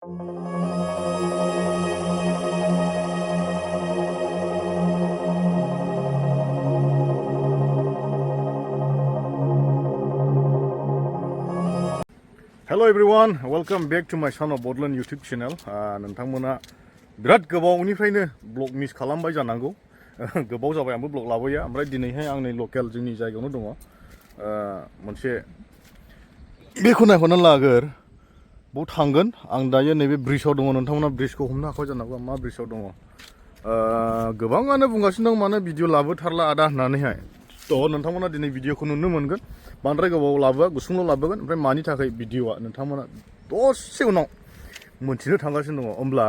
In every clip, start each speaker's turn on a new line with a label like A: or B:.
A: Hello everyone, welcome back to my channel Bodoland YouTube channel. नोंथांमोना बिराद गोबावनिफ्रायनो blog miss खालामबाय जानांगौ. गोबाव जाबाय आंबो ब्लग लाबोया. ओमफ्राय दिनैहाय आंनि लकेल जोंनि जायगायावनो दङ. मोनसे बेखौ नायहरनानै लागोर. बाव थांगोन. आं दायो नैबे ब्रिजआव दङ. नोंथांमोना ब्रिजखौ हमनो हाखाबाय जानांगौ मा ब्रिजआव दङ. गोबाङानो बुंगासिनो दं मानो भिडिअ लाबोथारला आदा होननानैहाय. थ' नोंथांमोना दिनै भिडिअखौ नुनो मोनगोन. बांद्राय गोबाव लाबोआ गुसुंल' लाबोगोन. ओमफ्राय मानि थाखाय भिडिअआ नोंथांमोना दसे उनाव मोनथिनो थांगासिनो दङ. होमब्ला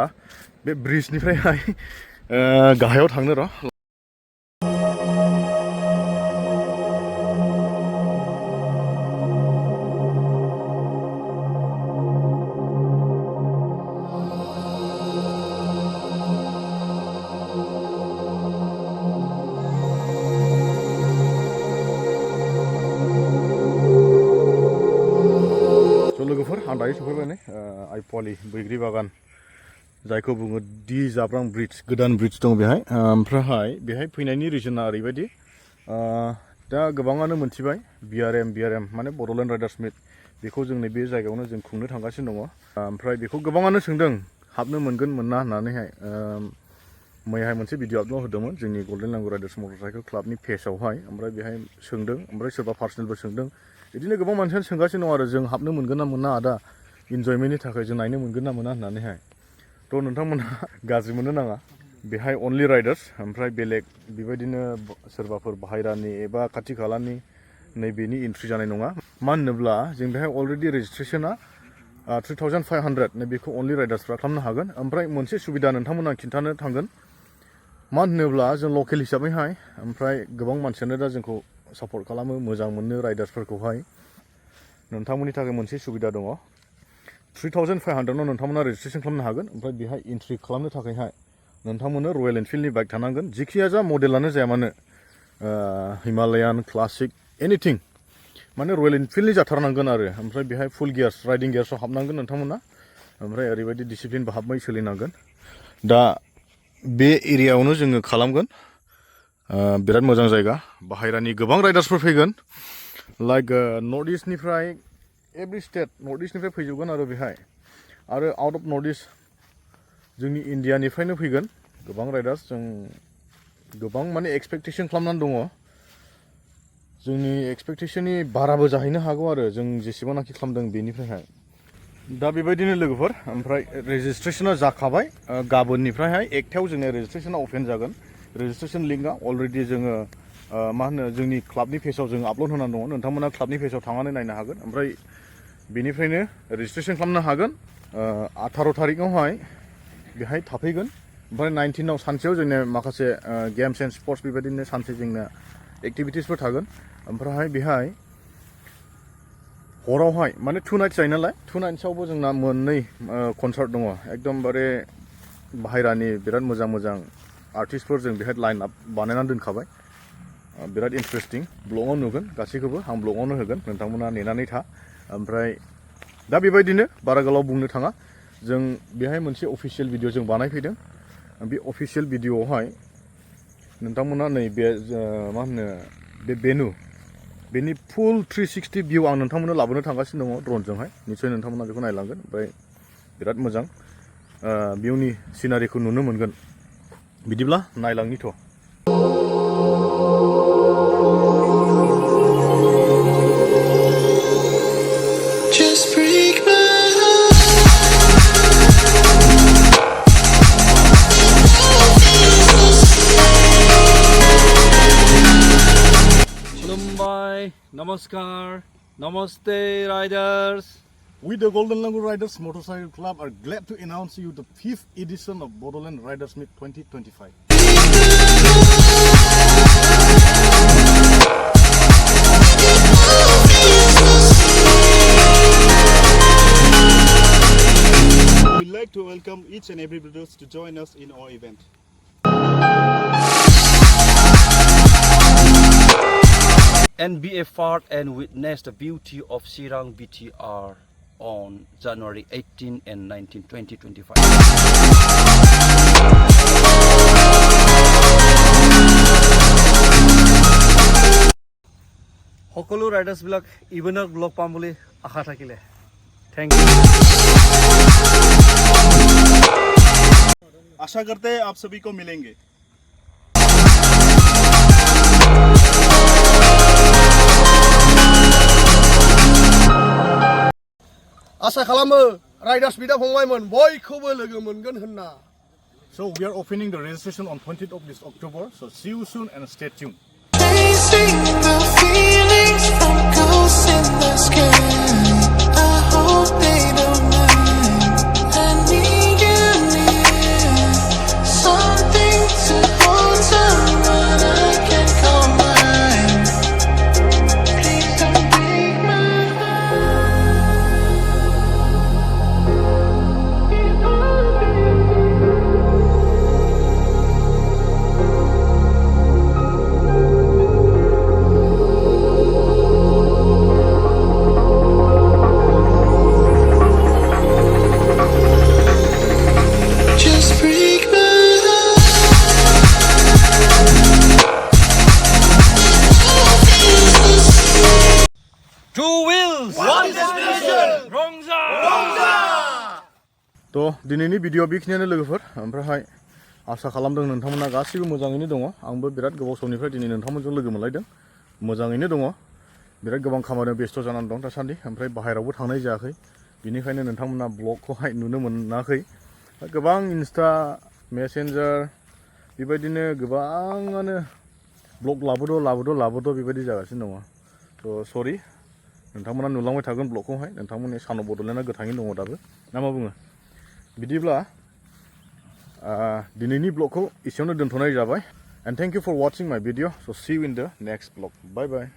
A: बे ब्रिजनिफ्रायहाय गाहायाव थांनो र'। लोगोफोर आं दायो सफैबाय नै आइपवालि बैग्रि बागान जायखौ बुङो दि जाब्रां ब्रिज गोदान ब्रिज दं बेहाय ओमफ्राय बेहाय फैनायनि रिजना ओरैबायदि दा गोबाङानो मोनथिबाय बिआरएम माने बड'लेण्ड राइडार्स मिट बेखौ जोंनि बे जायगायावनो जों खुंनो थांगासिनो दङ ओमफ्राय बेखौ गोबाङानो सोंदों हाबनो मोनगोन मोना होननानैहाय मैयाहाय मोनसे भिडिअ आपल'ड होदोंमोन जोंनि बड'लेण्ड राइडार्स मटरसाइकेल क्लाबनि पेजआवहाय ओमफ्राय बेहाय सोंदों ओमफ्राय सोरबा पार्सनेलबो सोंदों बिदिनो गोबां मानसियानो सोंगासिनो दं आरो जों हाबनो मोनगोन ना मोना आदा इन्जयमेन्टनि थाखाय जों नायनो मोनगोन ना मोना होननानैहाय थ' नोंथांमोनहा गाज्रि मोननो नाङा बेहाय अनलि राइडार्स ओमफ्राय बेलेग बेबायदिनो सोरबाफोर बाहेरानि एबा खाथि खालानि नैबेनि एन्ट्रि जानाय नङा मानो होनोब्ला जों बेहाय अलरेडि रेजिस्ट्रेसना 3500 नैबेखौ अनलि राइडार्सफ्रा खालामनो हागोन ओमफ्राय मोनसे सुबिदा नोंथांमोना खिन्थानो थांगोन मानो होनोब्ला जों लकेल हिसाबैहाय ओमफ्राय गोबां मानसियानो दा जोंखौ सापर्ट खालामो मोजां मोनो राइडार्सफोरखौहाय नोंथांमोननि थाखाय मोनसे सुबिदा दङ 3500 नाव नोंथांमोना रेजिस्ट्रेसन खालामनो हागोन ओमफ्राय बेहाय एन्ट्रि खालामनो थाखायहाय नोंथांमोननो रयेल एनफिल्डनि बाइक थानांगोन जिखिया जा मडेलानो जाया मानो हिमालयान क्लासिक एनिथिं माने रयेल एनफिल्डनि जाथारनांगोन आरो ओमफ्राय बेहाय फुल गियार्स राइडिं गियार्सआव हाबनांगोन नोंथांमोना ओमफ्राय ओरैबायदि डिसिप्लिन भाबै सोलिनांगोन दा बे एरियायावनो जोङो खालामगोन बिराद मोजां जायगा बाहेरानि गोबां राइडार्सफोर फैगोन लाइक नर्थ इस्टनिफ्राय एभ्रि स्टेट नर्थ इस्टनिफ्राय फैजोबगोन आरो बेहाय आरो आउट अफ नर्थ इस्ट जोंनि इण्डियानिफ्रायनो फैगोन गोबां राइडार्स जों गोबां माने एक्सपेक्टेसन खालामनानै दङ जोंनि एक्सपेक्टेसननि बाराबो जाहैनो हागौ आरो जों जेसेबांनाखि खालामदों बेनिफ्रायहाय दा बेबायदिनो लोगोफोर ओमफ्राय रेजिस्ट्रेसना जाखाबाय गाबोननिफ्रायहाय 1थायाव जोंना रेजिस्ट्रेसना अपेन जागोन रेजिस्ट्रेसन लिंकआ अलरेडि जोङो मा होनो जोंनि क्लाबनि पेजआव जों आपल'ड होनानै दङ नोंथांमोना क्लाबनि पेजआव थांनानै नायनो हागोन ओमफ्राय बेनिफ्रायनो रेजिस्ट्रेसन खालामनो हागोन 18 थारिखआवहाय बेहाय थाफैगोन ओमफ्राय 19आव सानसेयाव जोंना माखासे गेम्स एन्ड स्पर्ट्स बेबायदिनो सानसे जोंना एक्टिभिटिसफोर थागोन ओमफ्राय बेहाय हरावहाय माने 2 नाइट्स जायो नालाय 2 नाइट्सआवबो जोंना मोननै कनसार्ट दङ एकदमबारे बाहेरानि बिराद मोजां आर्टिस्टफोर जों बेहाय लाइन आप बानायनानै दोनखाबाय बिराद इन्टारेस्टिं ब्लगआव नुगोन गासैखौबो आं ब्लगआवनो होगोन नोंथांमोना नेनानै था ओमफ्राय दा बेबायदिनो बारा गोलाव बुंनो थाङा जों बेहाय मोनसे अफिसियेल भिडिअ जों बानायफैदों बे अफिसियेल भिडिअआवहाय नोंथांमोना नैबे मा होनो बे बेनु बेनि फुल 360 भिउ आं नोंथांमोननो लाबोनो थांगासिनो दङ ड्रनजोंहाय निसय नोंथांमोना बेखौ नायलांगोन ओमफ्राय बिराद मोजां भिउनि सिनारिखौ नुनो मोनगोन बिदिब्ला नायलांनिथ'
B: Namaskar, Namaste Riders.
A: We the Bodoland Riders Motorcycle Club are glad to announce you the 5th edition of Bodoland Riders Meet 2025.
C: We'd like to welcome each and every riders to join us in our event.
B: And be a part and witness the beauty of Sirang BTR. on January 18 and 19, 2025. সকলো riders বিলাক ইভেন্টত log পাম বুলি আশা থাকিলে thank you
C: आशा करते हैं आप सभी को मिलेंगे।
D: आशा खालामो riders बिदा फंबायमोन बयखौबो लोगो मोनगोन होनना।
A: So we are opening the registration on 20th of this October. So see you soon and stay tuned.
E: Chasing the feelings from ghosts in the sky. I hope they don't mind. I need you near. Something to hold, someone I can call mine. Please don't break my just break my
B: Two wheels one destination रंजा
A: तो दिनैनि video बेखिनियानो लोगोफोर ओमफ्राय आसा खालामदों नोंथांमोना गासैबो मोजाङैनो दङ आंबो बिराद गोबाव समनिफ्राय दिनै नोंथांमोनजों लोगो मोनलायदों मोजाङैनो दङ बिराद गोबां खामानियाव बेस्थ' जानानै दं दासान्दि ओमफ्राय बाहेरावबो थांनाय जायाखै बिनिखायनो नोंथांमोना ब्लगखौहाय नुनो मोनाखै गोबां इनस्टा मेसेन्जार बेबायदिनो गोबाङानो ब्लग लाबोद' बेबायदि जागासिनो दङ थ' सरि नोंथांमोना नुलांबाय थागोन ब्लगखौहाय नोंथांमोननि सानाव बड'लेण्डआ गोथाङैनो दङ दाबो ना मा बुङो बिदिब्ला दिनैनि ब्लगखौ एसेयावनो दोनथ'नाय जाबाय and thank you for watching my video so see you in the next vlog bye bye